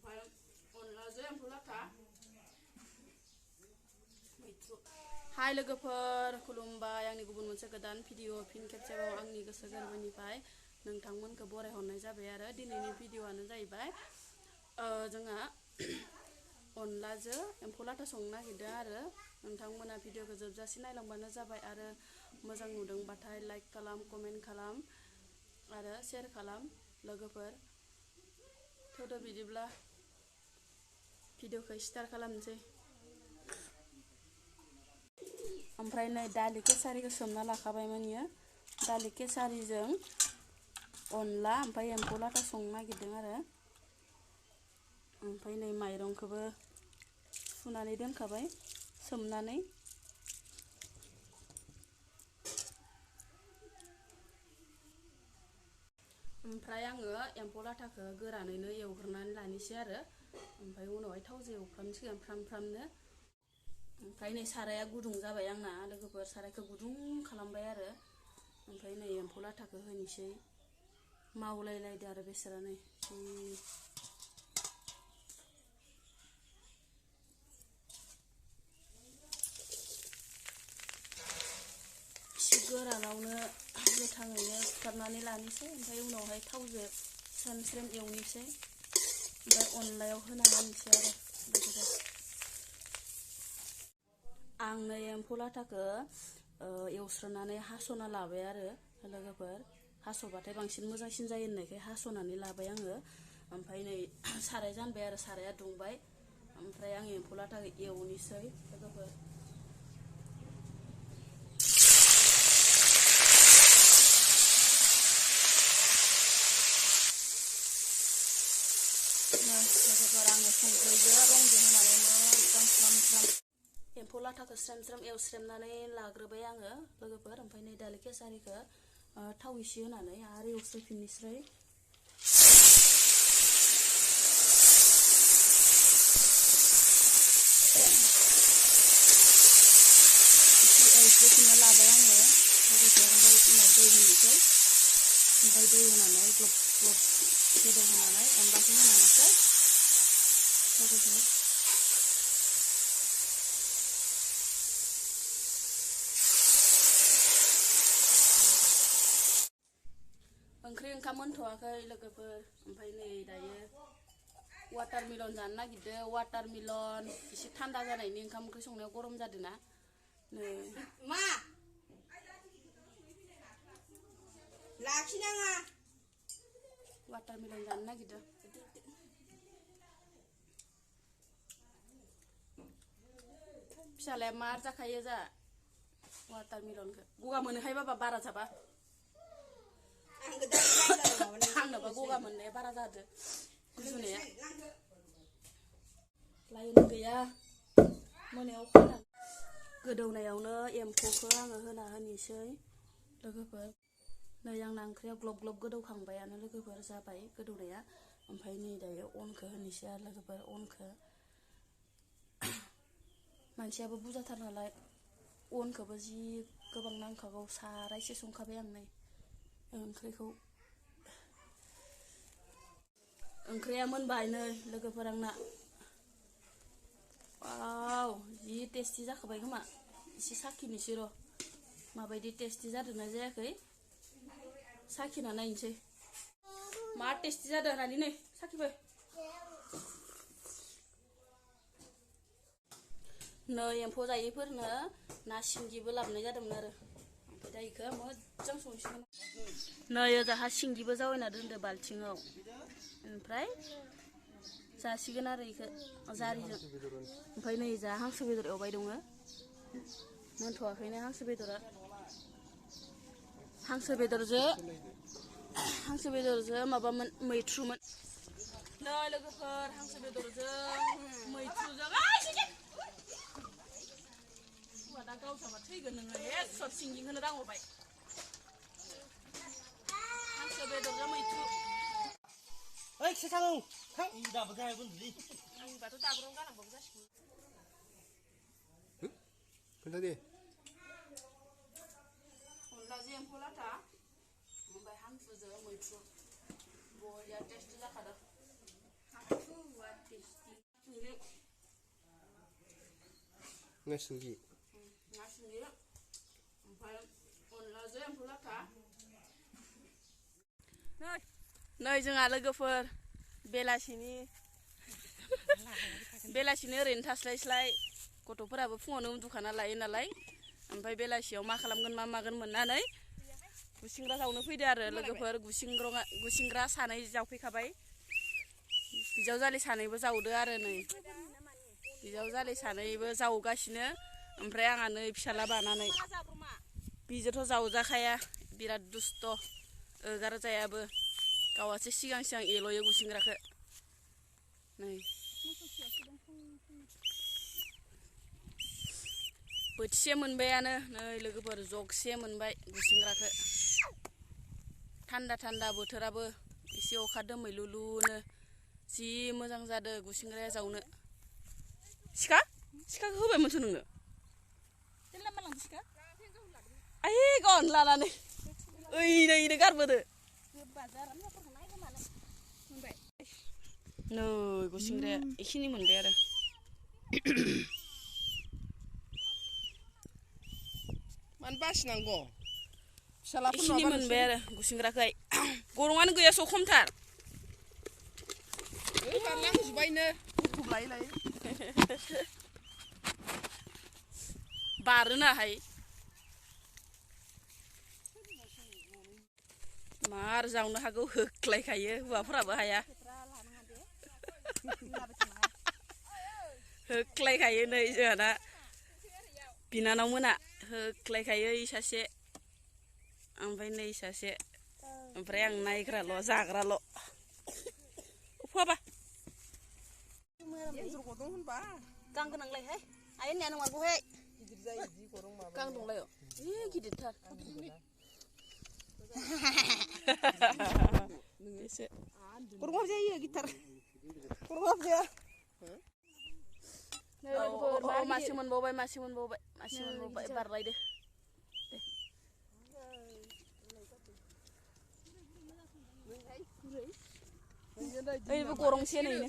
ओमफ्राय अनलाजों एम्फौ लाथा मैथ्रु। हाय लोगोफोर, खुलुमबाय। आंनि गुबुन मोनसे गोदान भिडिअ फिन खेबसेबाव आंनि गोसो गोरबोनिफ्राय नोंथांमोनखौ बरायहरनाय जाबाय। आरो दिनैनि भिडिअआनो जाहैबाय जोंहा अनलाजों एम्फौ लाथा संनो नागिरदों। आरो नोंथांमोना भिडिअखौ जोबजासे नायलांबानो जाबाय। आरो मोजां नुदोंबाथाय लाइक खालाम, कमेन्ट खालाम आरो शेयार खालाम लोगोफोर। थौदो बिदिब्ला भिडिअखौ स्टार्ट खालामनोसै। ओमफ्राय नै दालि केसारिखौ सोमना लाखाबायमोन इयो। दालि केसारिजों अनला ओमफ्राय एम्फौ लाथा संनो नागिरदों आरो। ओमफ्राय नै माइरंखौबो सुनानै दोनखाबाय सोमनानै। ओमफ्राय आङो एम्फौ लाथाखौ गोरानैनो एवग्रोनानै लानोसै आरो। ओमफ्राय उनावहाय थावजों एवफ्रामसिगोन फ्राम फ्रामनो। ओमफ्राय नै साराया गुदुं जाबाय आंना लोगोफोर, सारायखौ गुदुं खालामबाय आरो। ओमफ्राय नै एम्फौ लाथाखौ होनोसै। मावलायलायदो आरो बेसोरा नै एसे गोरानावनो गोथाङैनो सुथारनानै लानोसै। ओमफ्राय उनावहाय थावजों स्रेम स्रेम एवनोसै। ओमफ्राय अनलायाव होना होनोसै आरो लोगोफोर। आं नै एम्फौ लाथाखौ एवस्रोनानै हास'ना लाबाय आरो लोगोफोर। हास'बाथाय बांसिन मोजांसिन जायो होननायखाय हास'नानै लाबाय आङो। ओमफ्राय नै साराय जानबाय आरो साराया दुंबाय। ओमफ्राय आं एम्फौ लाथाखौ एवनोसै लोगोफोर। लोगोफोर आङो संख्रिजों रंजों होनानै मोजां फ्राम फ्राम एम्फौ लाथाखौ स्रेम स्रेम एवस्रेमनानै लाग्रोबाय आङो लोगोफोर। ओमफ्राय नै दालि केसारिखौ थाव एसे होनानै आरो एवस्रोफिननोसै। एवस्रोफिनना लाबाय आङो लोगोफोर। ओमफ्राय उनाव दै होनोसै। ओमफ्राय दै होनानै ग्लब ग्लब गोदौ होनानै अनलाखौ होनानैसै लोगोफोर। ओंख्रि ओंखाम मोनथ'वाखै लोगोफोर। ओमफ्राय नै दायो वाटारमेलन जानो नागिरदों। वाटारमेलन एसे थान्दा जानायनि, ओंखाम ओंख्रि संनायाव गरम जादों ना। नै मा लाखिनाङा, वाटारमेलन जानो नागिरदों। फिसालाया मार जाखायो जा वाटारमेलनखौ। गगा मोनोहाय बाबा बारा जाबा। आंनोबा गगा मोननाया बारा जादों, गुजुनाया। लाइन गैया मोनायाव खाना। गोदौनायावनो एम्फौखौ आङो होना होनोसै लोगोफोर। नै आंना ओंख्रिया ग्लब ग्लब गोदौखांबायानो लोगोफोर, जाबाय गोदौनाया। ओमफ्राय नै दायो अनखौ होनोसै आरो लोगोफोर। अनखौ मानसियाबो बुरजाथार नालाय अनखौबो जि गोबां नांखागौ। सारायसे संखाबाय आं नै ओंख्रिखौ। ओंख्रिया मोनबाय नै लोगोफोर आंना। वाव, जि टेस्टि जाखाबाय खोमा। एसे साखिनोसै र' माबायदि टेस्टि जादोंना जायाखै, साखिना नायनोसै। मा टेस्टि जादों रानि, नै साखिबाय। नै एम्फौ जायैफोरनो ना सिंगिबो लाबोनाय जादोंमोन आरो। ओमफ्राय दा इखौ मोजां संसिगोन। नै ओजाहा सिंगिबो जावैना दोनदो बाल्थिङाव। ओमफ्राय जासिगोन आरो इखौ जारिजों। ओमफ्राय नै जा हांसो बेदर एवबाय दङ। मोनथ'वाखैनो हांसो बेदरा। हांसो बेदरजों माबामोन, मैथ्रुमोन। नै लोगोफोर हांसो बेदरजों मैथ्रुजों दा गावसाबा थैगोन नोङो। सब सिंगिखौनो दांहरबाय। हांसो बेदरजों मैथ्रु। ओइ खिथां थां दाबो गायगोन दि। आंनिबाथ' दाबोराव गालांबाबो जासिगोन। खोन्था दे। अनलाजों एम्फौ लाथा ओमफ्राय हांसोजों मैथ्रु बरिया टेस्टि जाखादों। ना सिंगि ना सिंगि ओमफ्राय अनलाजों एम्फौ लाथा नै जोंहा लोगोफोर बेलासिनि ओरैनो थास्लायस्लाय गथ'फोराबो फुङावनो उन्दुखाना लायो नालाय ओमफ्राय बेलासियाव मा खालामगोन मा मागोन मोननानै गुसिंग्रा जावनो फैदो आरो लोगोफोर गुसिंग्रा सानै जावफैखाबाय बिजावजालि सानैबो जावदो आरो नै बिजावजालि सानैबो जावगासिनो ओमफ्राय आंहा नै फिसाला बानानै बिजोंथ' जावजाखाया बिराद दुस्थ' गारजायाबो गावासो सिगां एल'यो गुसिंग्राखौ नै बोथिसे मोनबायानो नै लोगोफोर जगसे मोनबाय गुसिंग्राखौ थान्दा बोथोराबो एसे अखा दोमैलुलुनो जि मोजां जादो गुसिंग्राया जावनो सिखाखौ होबायमोनथ' नोंनो आइ गन लानानै ओइनो गारबोदो नै गुसिंग्राया एखिनि मोनबाय आरो मानो बासिनांगौ एखिनि मोनबाय आरो गुसिंग्राखै गरंआनो गैया स खमथार बारलांजोब्बायनो लायै बारोनाहाय मार जावनो हागौ होख्लायखायो हौवाफोराबो हाया होख्लायखायो नै जोंहाना बिनानाव मोना होख्लायखायो इ सासे ओमफ्राय नै सासे ओमफ्राय आं नायग्राल' जाग्राल' फुवाबा गां गोनांलायहाय आइ होननाया नंमारगौहाय गिदिर जायो जि गरं माबा गां दंलायो गिदिरथार गरमाबो जायो गिटार गरमाबो जाया मासे मोनबावबाय बारलायदो ओइबो गरंसे नैनो